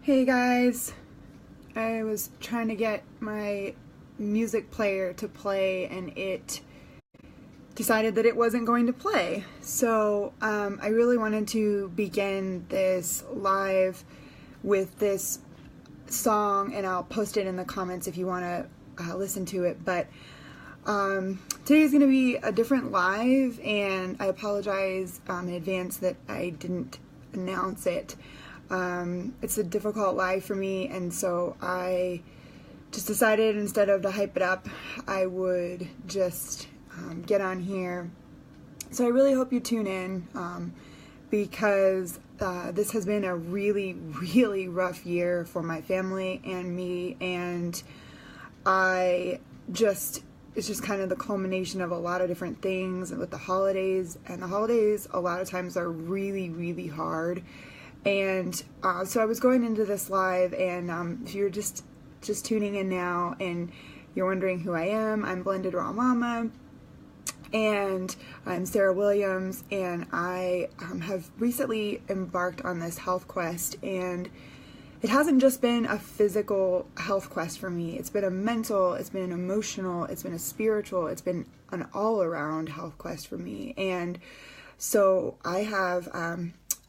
Hey guys, I was trying to get my music player to play and it decided that it wasn't going to play. So I really wanted to begin this live with this song, and I'll post it in the comments if you want to listen to it. But today is going to be a different live, and I apologize in advance that I didn't announce it. It's a difficult live for me, and so I just decided instead of to hype it up, I would just get on here. So I really hope you tune in because this has been a really, really rough year for my family and me, and it's just kind of the culmination of a lot of different things with the holidays, and the holidays a lot of times are really, really hard. And so I was going into this live, and if you're just tuning in now and you're wondering who I am, I'm Blended Raw Mama, and I'm Sarah Williams, and I have recently embarked on this health quest, and it hasn't just been a physical health quest for me. It's been a mental, it's been an emotional, it's been a spiritual, it's been an all-around health quest for me. And so I have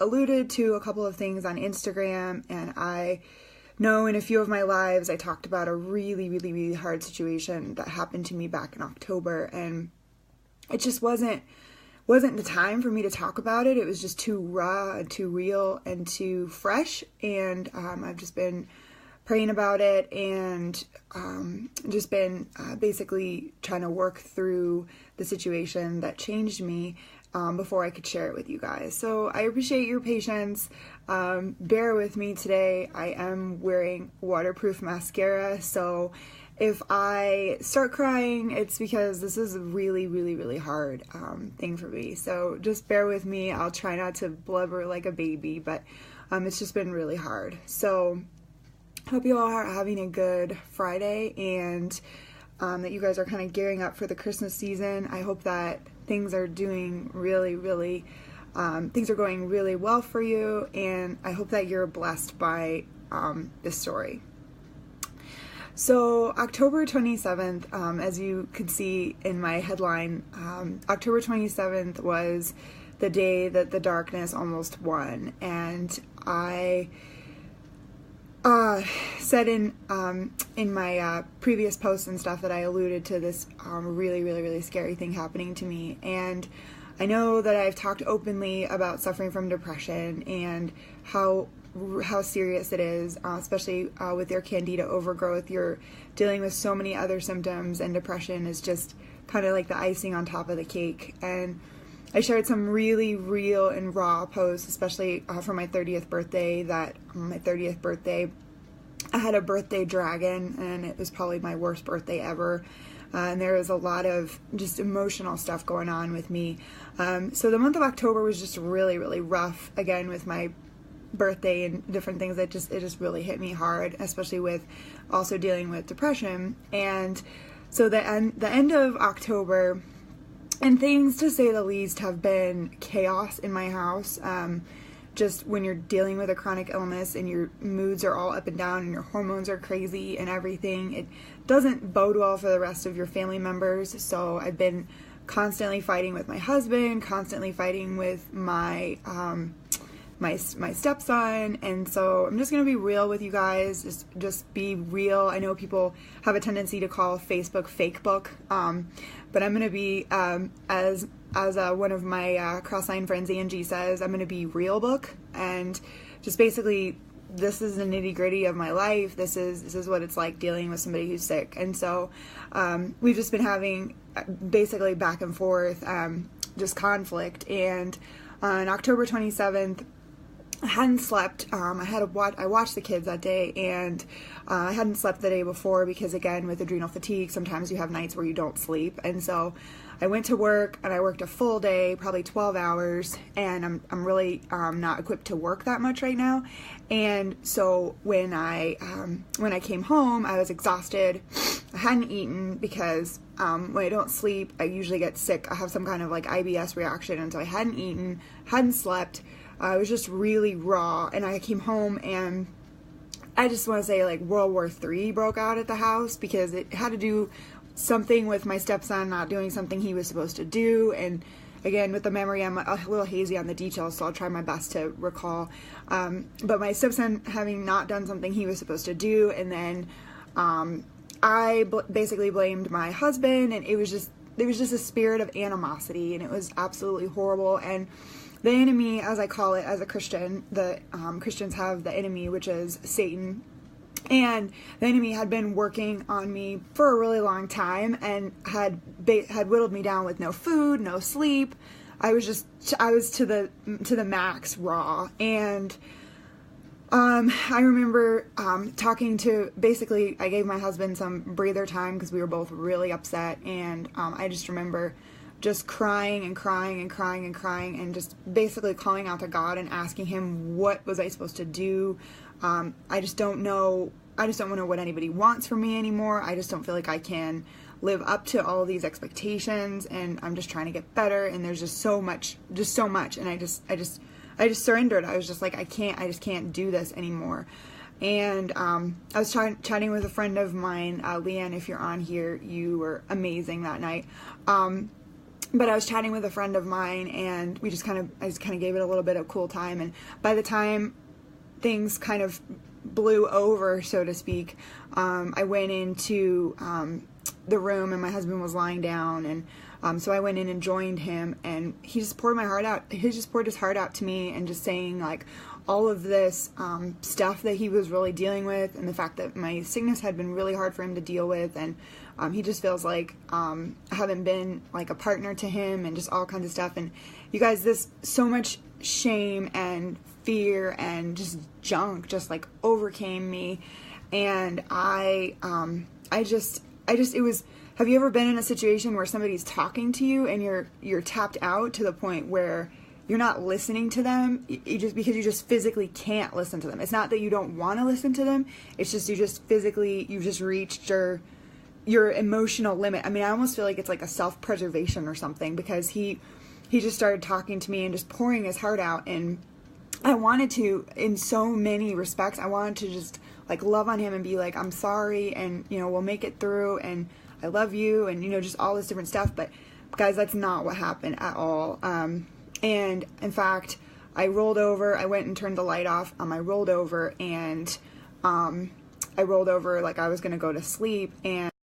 alluded to a couple of things on Instagram, and I know in a few of my lives I talked about a really, really, really hard situation that happened to me back in October, and it just wasn't the time for me to talk about it. It was just too raw and too real and too fresh, and I've just been praying about it and just been basically trying to work through the situation that changed me before I could share it with you guys. So I appreciate your patience. Bear with me today. I am wearing waterproof mascara, so if I start crying, it's because this is a really, really, really hard thing for me. So just bear with me. I'll try not to blubber like a baby, but it's just been really hard. So hope you all are having a good Friday, and that you guys are kind of gearing up for the Christmas season. I hope that things are doing really, really, things are going really well for you, and I hope that you're blessed by this story. So October 27th, as you could see in my headline, October 27th was the day that the darkness almost won. And I said in my previous posts and stuff that I alluded to this really, really, really scary thing happening to me. And I know that I've talked openly about suffering from depression and how serious it is, especially with your candida overgrowth. You're dealing with so many other symptoms, and depression is just kind of like the icing on top of the cake. And I shared some really real and raw posts, especially for my 30th birthday, that on my 30th birthday I had a birthday dragon, and it was probably my worst birthday ever. And there was a lot of just emotional stuff going on with me. So the month of October was just really, really rough, again, with my birthday and different things. It just really hit me hard, especially with also dealing with depression. And so the end of October, and things, to say the least, have been chaos in my house. Just when you're dealing with a chronic illness and your moods are all up and down and your hormones are crazy and everything, it doesn't bode well for the rest of your family members. So I've been constantly fighting with my husband, constantly fighting with my my stepson, and so I'm just gonna be real with you guys. Just be real. I know people have a tendency to call Facebook fake book, but I'm gonna be as one of my cross-line friends Angie says, I'm gonna be real book, and just basically this is the nitty-gritty of my life. This is what it's like dealing with somebody who's sick. And so we've just been having basically back and forth just conflict. And on October 27th, I hadn't slept. I watched the kids that day, and I hadn't slept the day before because, again, with adrenal fatigue, sometimes you have nights where you don't sleep. And so I went to work, and I worked a full day, probably 12 hours, and I'm really not equipped to work that much right now. And so when I came home, I was exhausted. I hadn't eaten because when I don't sleep, I usually get sick. I have some kind of like IBS reaction, and so I hadn't eaten, hadn't slept. I was just really raw, and I came home and I just want to say like World War III broke out at the house, because it had to do something with my stepson not doing something he was supposed to do. And again, with the memory, I'm a little hazy on the details, so I'll try my best to recall. But my stepson having not done something he was supposed to do, and then I basically blamed my husband, and it was just a spirit of animosity, and it was absolutely horrible. And the enemy, as I call it as a Christian, the Christians have the enemy, which is Satan. And the enemy had been working on me for a really long time, and had whittled me down with no food, no sleep. I was to the max raw. And I remember talking to, basically I gave my husband some breather time because we were both really upset, and I just remember just crying and crying and crying and crying, and just basically calling out to God and asking him, what was I supposed to do? I just don't know what anybody wants from me anymore. I just don't feel like I can live up to all of these expectations, and I'm just trying to get better, and there's just so much, and I just surrendered. I was just like, I just can't do this anymore. And I was chatting with a friend of mine, Leanne, if you're on here, you were amazing that night. But I was chatting with a friend of mine, and I just kind of gave it a little bit of cool time. And by the time things kind of blew over, so to speak, I went into the room, and my husband was lying down, and so I went in and joined him, and he just poured my heart out. He just poured his heart out to me, and just saying like all of this stuff that he was really dealing with, and the fact that my sickness had been really hard for him to deal with, and he just feels like I haven't been like a partner to him, and just all kinds of stuff. And you guys, this so much shame and fear and just junk just like overcame me, and it was, have you ever been in a situation where somebody's talking to you and you're tapped out to the point where you're not listening to them, because you just physically can't listen to them? It's not that you don't want to listen to them, it's just you've just reached your emotional limit. I mean, I almost feel like it's like a self-preservation or something, because he just started talking to me and just pouring his heart out, and I wanted to, in so many respects, I wanted to just like love on him and be like, I'm sorry, and we'll make it through, and I love you, and just all this different stuff. But guys, that's not what happened at all. And in fact, I rolled over, I went and turned the light off. I rolled over, and I rolled over like I was gonna go to sleep, and